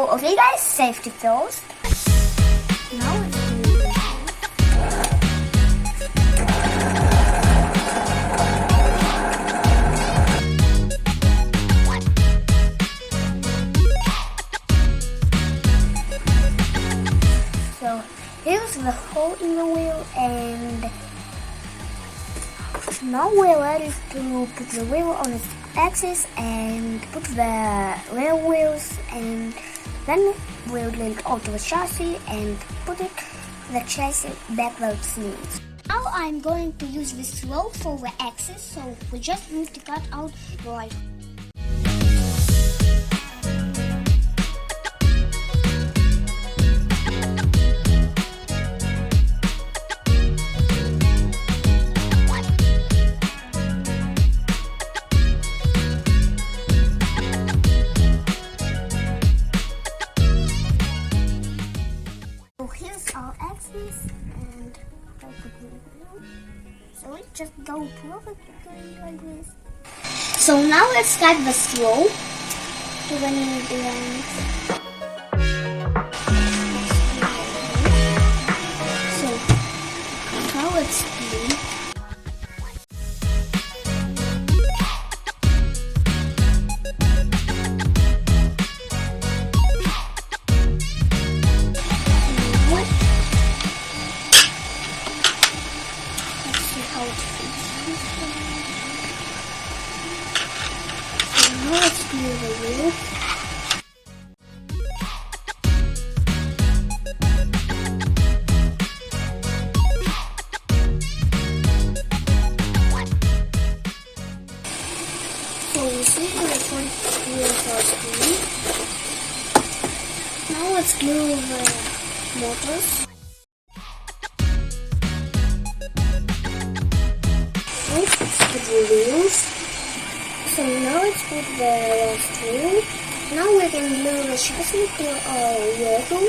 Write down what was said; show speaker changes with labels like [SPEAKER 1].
[SPEAKER 1] So, okay guys, safety first. Now let's do this. So, here's the hole in the wheel, and now we're ready to put the wheel on its axis and put the rear wheels, and then we'll link onto the chassis and put the chassis back where it needs. Now I'm going to use this rope for the axis, so we just need to cut out the right. So here's our axis, and I'll put it in. So it just go perfectly like this. So now let's cut the slope to the new end. So now let's do. Now let's do the wheel. So we see the front wheels are screwed. Now let's glue the motors. Let's put the wheels. So now let's put the last wheel. Now we can glue the chassis to our vehicle.